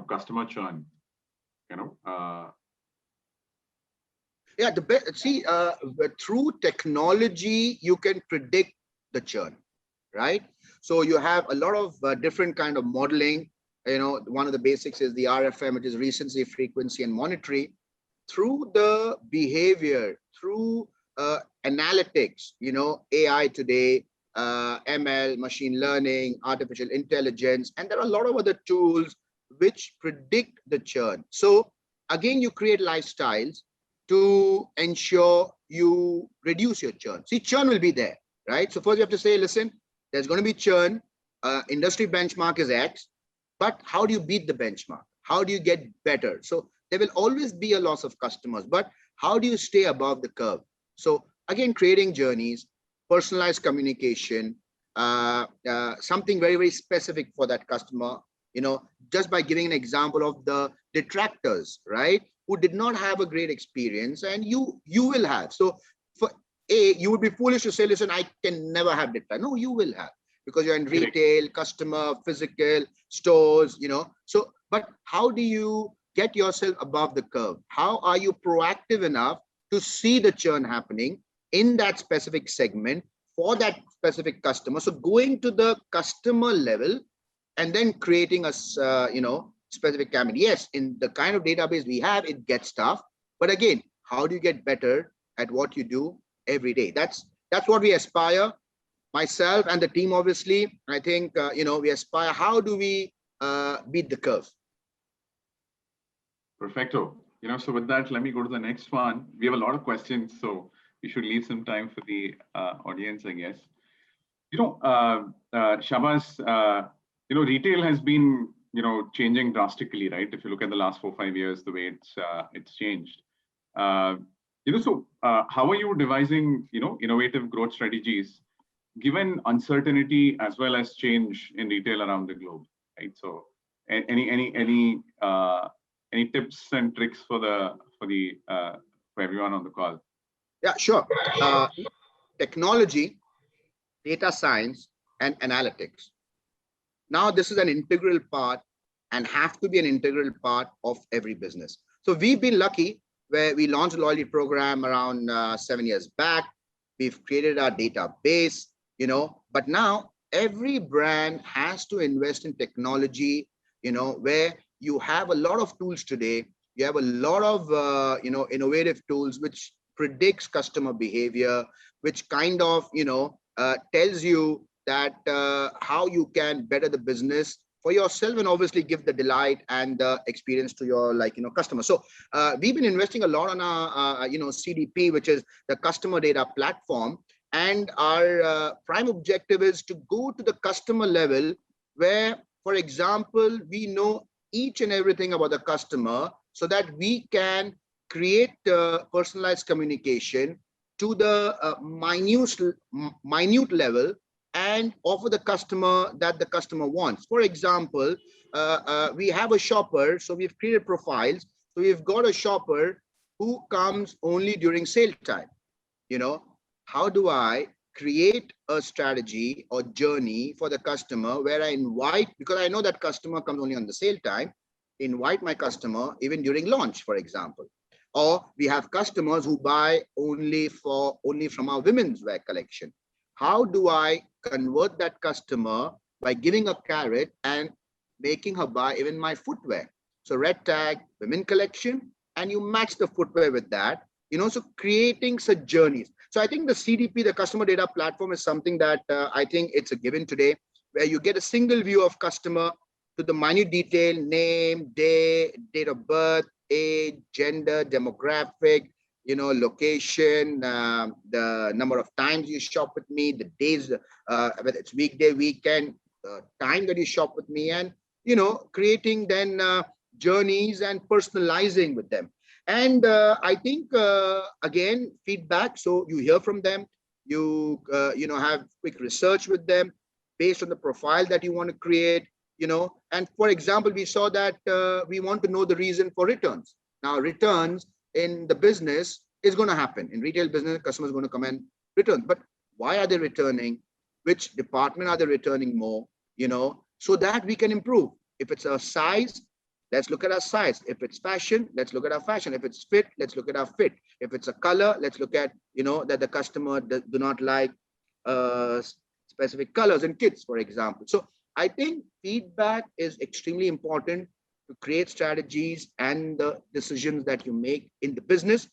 customer churn? Yeah, the best, see, through technology, you can predict the churn, right? So you have a lot of different kind of modeling. One of the basics is the RFM, which is recency, frequency, and monetary. Through the behavior, through analytics, AI today, ML, machine learning, artificial intelligence, and there are a lot of other tools which predict the churn. So again, you create lifestyles to ensure you reduce your churn. See, churn will be there, right? So first you have to say, listen, there's going to be churn. Industry benchmark is X, but how do you beat the benchmark? How do you get better? So there will always be a loss of customers, but how do you stay above the curve? So again, creating journeys, personalized communication, something very, very specific for that customer, just by giving an example of the detractors, right? Who did not have a great experience, and you will have. So for you would be foolish to say, listen, I can never have detract. No, you will have, because you're in retail, customer, physical, stores, So, but how do you get yourself above the curve? How are you proactive enough to see the churn happening in that specific segment for that specific customer? So going to the customer level and then creating a, specific campaign. Yes, in the kind of database we have, it gets tough. But again, how do you get better at what you do every day? That's what we aspire. Myself and the team, obviously, I think, we aspire, how do we beat the curve? Perfecto. So with that, let me go to the next one. We have a lot of questions, so we should leave some time for the audience, I guess. Shehbaz, retail has been, changing drastically, right? If you look at the last 4-5 years, the way it's changed. So how are you devising, innovative growth strategies given uncertainty as well as change in retail around the globe, right? So any tips and tricks for everyone on the call? Yeah, sure. Technology, data science, and analytics. Now, this is an integral part and have to be an integral part of every business. So we've been lucky where we launched a loyalty program around 7 years back. We've created our database, but now every brand has to invest in technology, where you have a lot of tools today. You have a lot of, innovative tools which predicts customer behavior, which kind of, tells you that how you can better the business for yourself and obviously give the delight and the experience to your customers. So we've been investing a lot on our CDP, which is the customer data platform, and our prime objective is to go to the customer level where, for example, we know each and everything about the customer so that we can create personalized communication to the minute level and offer the customer that the customer wants. For example, we have a shopper, so we've created profiles. So we've got a shopper who comes only during sale time. How do I create a strategy or journey for the customer where I invite, because I know that customer comes only on the sale time, invite my customer even during launch, for example. Or we have customers who buy only from our women's wear collection. How do I convert that customer by giving a carrot and making her buy even my footwear? So REDTAG, women collection, and you match the footwear with that, so creating such journeys. So I think the CDP, the customer data platform, is something that I think it's a given today, where you get a single view of customer to the minute detail, name, day, date of birth, age, gender, demographic, location, the number of times you shop with me, the days, whether it's weekday, weekend, time that you shop with me, and creating then journeys and personalizing with them. And I think again, feedback. So you hear from them, you have quick research with them based on the profile that you want to create. And for example, we saw that we want to know the reason for returns. Now, returns in the business is going to happen. In retail business, customers are going to come and return. But why are they returning? Which department are they returning more? So that we can improve. If it's a size, let's look at our size. If it's fashion, let's look at our fashion. If it's fit, let's look at our fit. If it's a color, let's look at, that the customer do not like specific colors in kids, for example. So I think feedback is extremely important to create strategies and the decisions that you make in the business.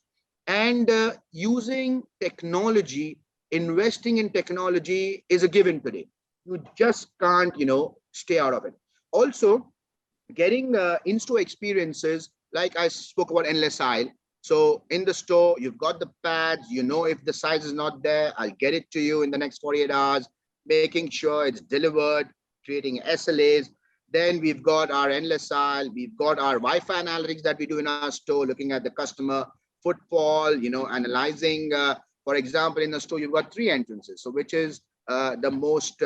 And using technology, investing in technology is a given today. You just can't, stay out of it. Also, getting in-store experiences, like I spoke about endless aisle. So in the store, you've got the pads, if the size is not there, I'll get it to you in the next 48 hours, making sure it's delivered, creating SLAs. Then we've got our endless aisle, we've got our Wi-Fi analytics that we do in our store, looking at the customer footfall, analyzing, for example, in the store, you've got 3 entrances. So which is the most,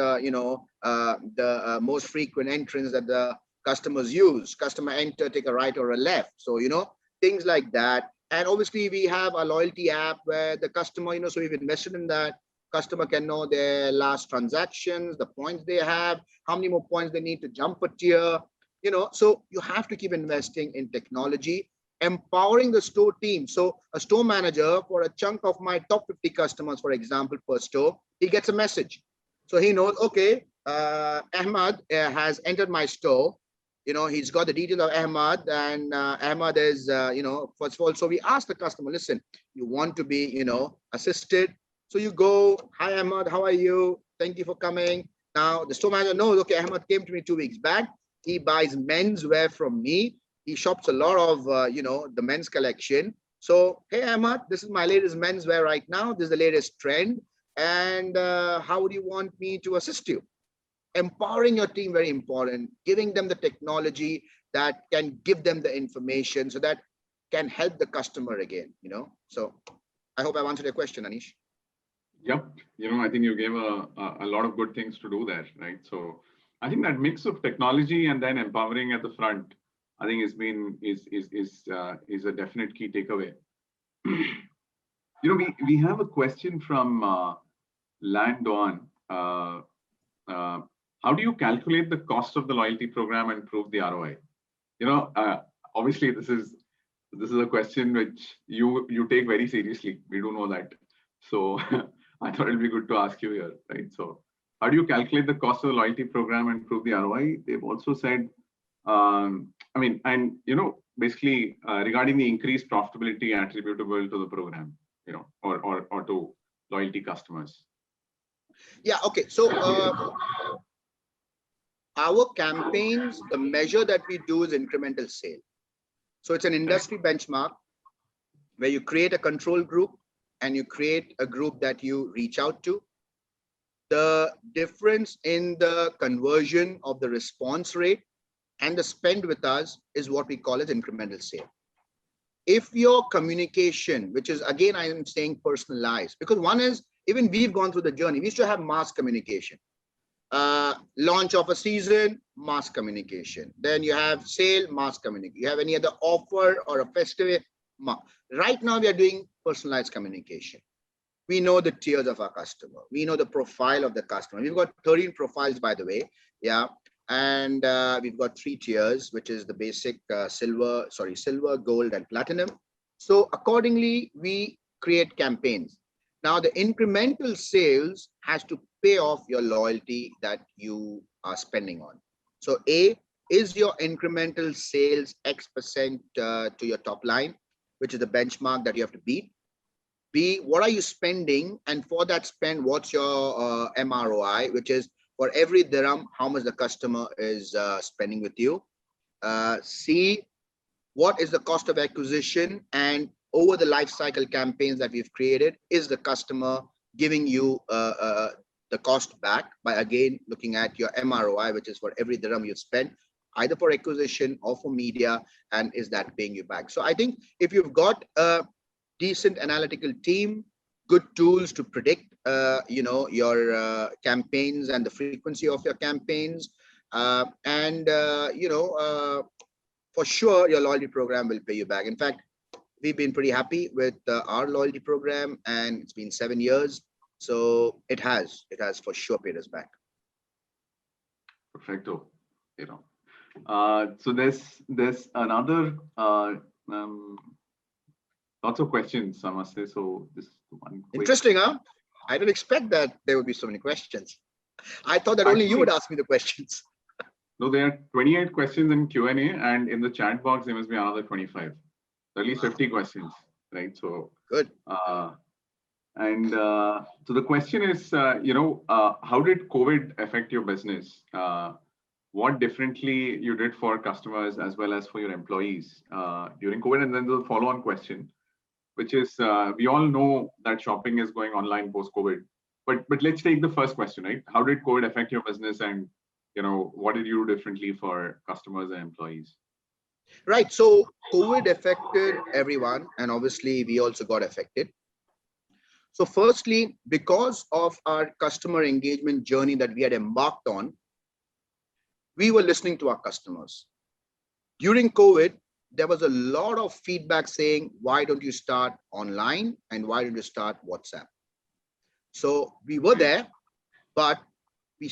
most frequent entrance that the customers use. Customer enter, take a right or a left. So, things like that. And obviously we have a loyalty app where the customer, so we've invested in that. Customer can know their last transactions, the points they have, how many more points they need to jump a tier, so you have to keep investing in technology, empowering the store team. So a store manager, for a chunk of my top 50 customers, for example, per store, he gets a message. So he knows, okay, Ahmad has entered my store. He's got the details of Ahmad, and Ahmad is, first of all, so we ask the customer, listen, you want to be, assisted. So you go, hi, Ahmad, how are you? Thank you for coming. Now the store manager knows, okay, Ahmad came to me 2 weeks back. He buys menswear from me. He shops a lot of, the men's collection. So, hey, Ahmad, this is my latest menswear right now. This is the latest trend. And how would you want me to assist you? Empowering your team, very important. Giving them the technology that can give them the information so that can help the customer again, So I hope I've answered your question, Aneesh. Yep. I think you gave a lot of good things to do there, right? So I think that mix of technology and then empowering at the front, I think is a definite key takeaway. We have a question from Landon. How do you calculate the cost of the loyalty program and prove the ROI? Obviously this is a question which you take very seriously. We do know that. So I thought it'd be good to ask you here, right? So how do you calculate the cost of the loyalty program and prove the ROI? They've also said, basically regarding the increased profitability attributable to the program, or to loyalty customers. Yeah, okay. So our campaigns, the measure that we do is incremental sale. So it's an industry benchmark where you create a control group and you create a group that you reach out to. The difference in the conversion of the response rate and the spend with us is what we call as incremental sale. If your communication, which is again, I am saying personalized, because one is, even we've gone through the journey, we used to have mass communication. Launch of a season, mass communication. Then you have sale, mass communication. You have any other offer or a festive. Right now we are doing personalized communication. We know the tiers of our customer. We know the profile of the customer. We've got 13 profiles, by the way. Yeah. And we've got 3 tiers, which is the basic silver, gold, and platinum. So accordingly, we create campaigns. Now the incremental sales has to pay off your loyalty that you are spending on. So A, is your incremental sales X% to your top line, which is the benchmark that you have to beat. B, what are you spending? And for that spend, what's your MROI, which is for every dirham, how much the customer is spending with you. C, what is the cost of acquisition and over the life cycle campaigns that we've created is the customer giving you the cost back by again looking at your MROI, which is for every dirham you've spent, either for acquisition or for media, and is that paying you back? So I think if you've got a decent analytical team, good tools to predict, your campaigns and the frequency of your campaigns, for sure your loyalty program will pay you back. In fact, we've been pretty happy with our loyalty program, and it's been 7 years. So it has for sure paid us back. Perfecto. So there's another lots of questions, I must say. So this one interesting, huh? I didn't expect that there would be so many questions. I thought that only you would ask me the questions. No, there are 28 questions in Q&A, and in the chat box there must be another 25. At least 50 questions, right? So good. So the question is, how did COVID affect your business? What differently you did for customers as well as for your employees during COVID? And then the follow-on question, which is, we all know that shopping is going online post-COVID, but let's take the first question, right? How did COVID affect your business, and what did you do differently for customers and employees? Right. So COVID affected everyone, and obviously we also got affected. So firstly, because of our customer engagement journey that we had embarked on, we were listening to our customers. During COVID, there was a lot of feedback saying, why don't you start online and why don't you start WhatsApp? So we were there, but we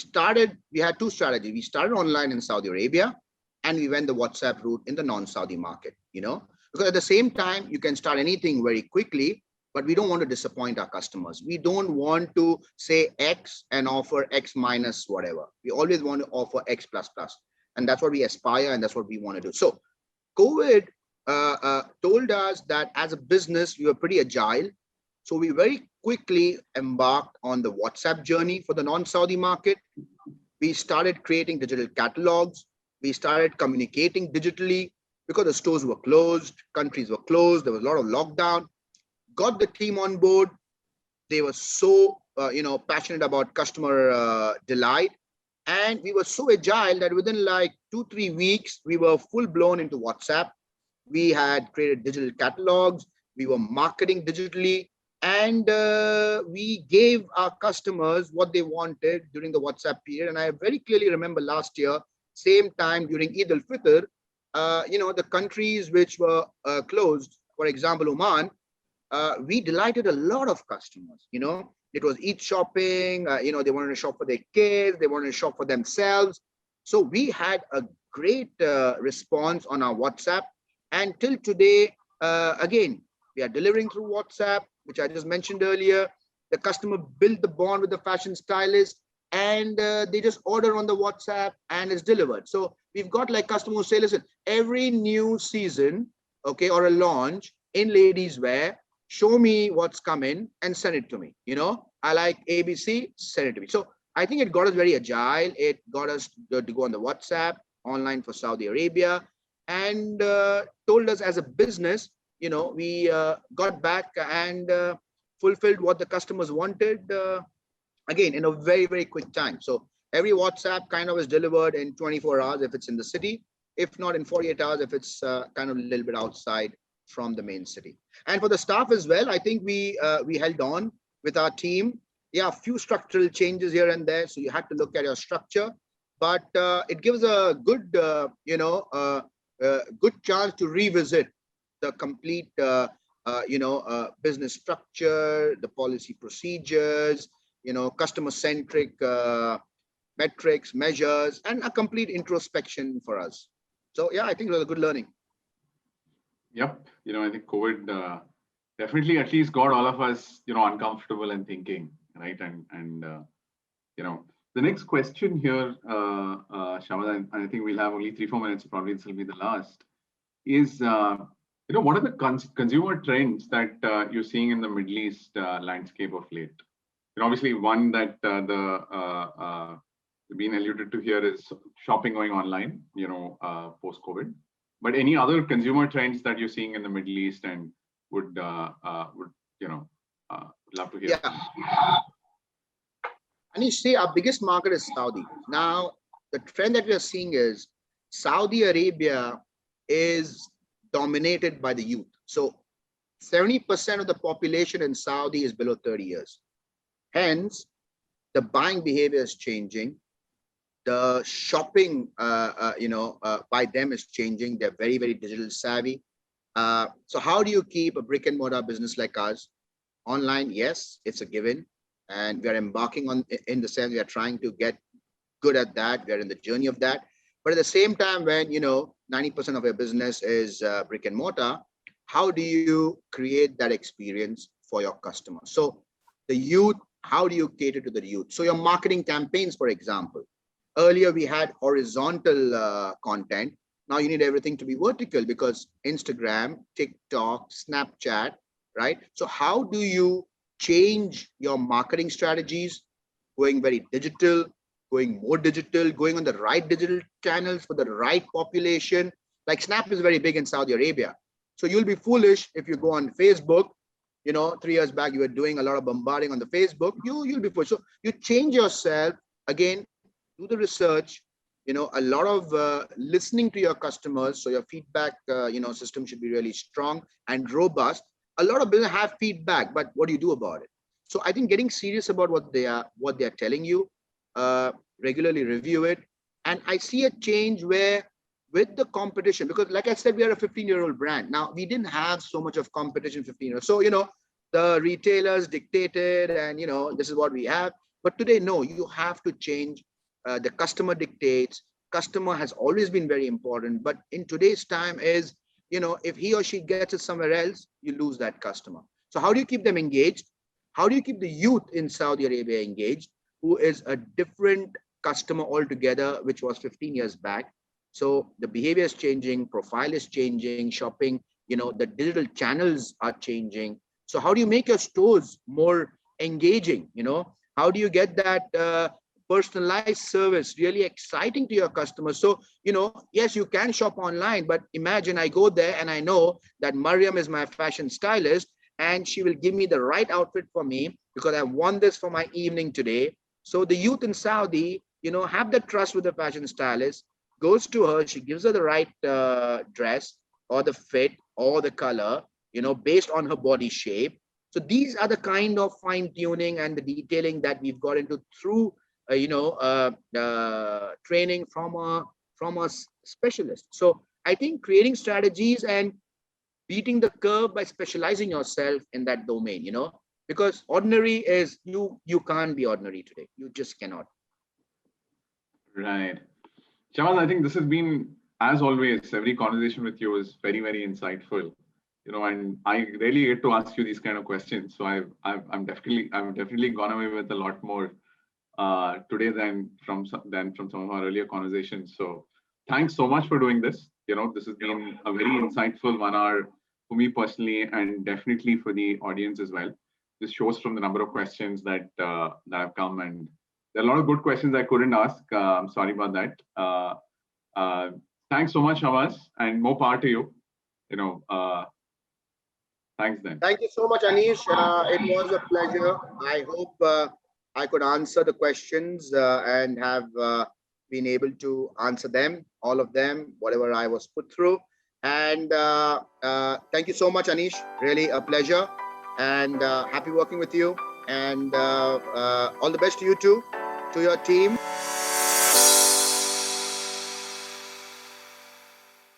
had two strategies. We started online in Saudi Arabia, and we went the WhatsApp route in the non-Saudi market, because at the same time, you can start anything very quickly, but we don't want to disappoint our customers. We don't want to say X and offer X minus whatever. We always want to offer X plus plus. And that's what we aspire, and that's what we want to do. So COVID told us that as a business, we were pretty agile. So we very quickly embarked on the WhatsApp journey for the non-Saudi market. We started creating digital catalogs. We started communicating digitally because the stores were closed, countries were closed, there was a lot of lockdown. Got the team on board. They were so passionate about customer delight, and we were so agile that within like 2-3 weeks we were full blown into WhatsApp. We had created digital catalogs, we were marketing digitally, and we gave our customers what they wanted during the WhatsApp period. And I very clearly remember last year, same time during Eid al-Fitr, the countries which were closed, for example Oman, we delighted a lot of customers. It was Eid shopping, they wanted to shop for their kids, they wanted to shop for themselves. So we had a great response on our WhatsApp. And till today, again, we are delivering through WhatsApp, which I just mentioned earlier. The customer built the bond with the fashion stylist, and they just order on the WhatsApp and it's delivered. So we've got like customers who say, listen, every new season, okay, or a launch in ladies wear, show me what's coming and send it to me. I like ABC, send it to me. So I think it got us very agile. It got us to go on the WhatsApp online for Saudi Arabia, and told us as a business, we got back and fulfilled what the customers wanted, again, in a very, very quick time. So every WhatsApp kind of is delivered in 24 hours if it's in the city, if not in 48 hours, if it's kind of a little bit outside from the main city. And for the staff as well, I think we held on with our team. Yeah, a few structural changes here and there. So you had to look at your structure, but it gives a good, good chance to revisit the complete, business structure, the policy procedures, customer-centric metrics, measures, and a complete introspection for us. So yeah, I think it was a good learning. Yep. I think COVID definitely at least got all of us, uncomfortable and thinking, right? And the next question here, Shehbaz, and I think we'll have only 3-4 minutes, probably this will be the last, is, what are the consumer trends that you're seeing in the Middle East landscape of late? Obviously, one that being alluded to here is shopping going online, post-COVID. But any other consumer trends that you're seeing in the Middle East, and would love to hear. Yeah. And you see, our biggest market is Saudi. Now, the trend that we are seeing is Saudi Arabia is dominated by the youth. So 70% of the population in Saudi is below 30 years. Hence, the buying behavior is changing. The shopping, by them is changing. They're very, very digital savvy. So how do you keep a brick and mortar business like us online? Yes, it's a given. And we are embarking on, in the sense we are trying to get good at that. We are in the journey of that. But at the same time, when 90% of your business is brick and mortar, how do you create that experience for your customers? So the youth, how do you cater to the youth? So your marketing campaigns, for example, earlier we had horizontal content. Now you need everything to be vertical because Instagram, TikTok, Snapchat, right? So how do you change your marketing strategies, going very digital, going more digital, going on the right digital channels for the right population? Like Snap is very big in Saudi Arabia. So you'll be foolish if you go on Facebook. 3 years back, you were doing a lot of bombarding on the Facebook. You'll be foolish. So you change yourself, again, do the research, a lot of listening to your customers. So your feedback, system should be really strong and robust. A lot of business have feedback, but what do you do about it? So I think getting serious about what they are telling you, regularly review it. And I see a change where with the competition, because like I said, we are a 15-year-old brand. Now, we didn't have so much of competition 15 years. So, the retailers dictated and, this is what we have. But today, no, you have to change. The customer dictates. Customer has always been very important. But in today's time is, if he or she gets it somewhere else, you lose that customer. So how do you keep them engaged? How do you keep the youth in Saudi Arabia engaged, who is a different customer altogether, which was 15 years back? So the behavior is changing, profile is changing, shopping, the digital channels are changing. So how do you make your stores more engaging? How do you get that personalized service really exciting to your customers? So, yes, you can shop online, but imagine I go there and I know that Mariam is my fashion stylist and she will give me the right outfit for me because I want this for my evening today. So the youth in Saudi, have the trust with the fashion stylist, goes to her, she gives her the right dress or the fit or the color, based on her body shape. So these are the kind of fine tuning and the detailing that we've got into through training from a specialist. So I think creating strategies and beating the curve by specializing yourself in that domain, because ordinary is you can't be ordinary today. You just cannot. Right. Shehbaz, I think this has been, as always, every conversation with you is very, very insightful. And I really get to ask you these kind of questions. So I'm definitely gone away with a lot more today than from some of our earlier conversations. So thanks so much for doing this. This has been a very insightful 1 hour for me personally, and definitely for the audience as well. This shows from the number of questions that have come, and there are a lot of good questions I couldn't ask. I'm sorry about that. Thanks so much, Shehbaz, and more power to you. Thanks then. Thank you so much, Aneesh. It was a pleasure. I hope I could answer the questions and have been able to answer them, all of them, whatever I was put through. And thank you so much, Aneesh. Really a pleasure, and happy working with you. And all the best to you too, to your team.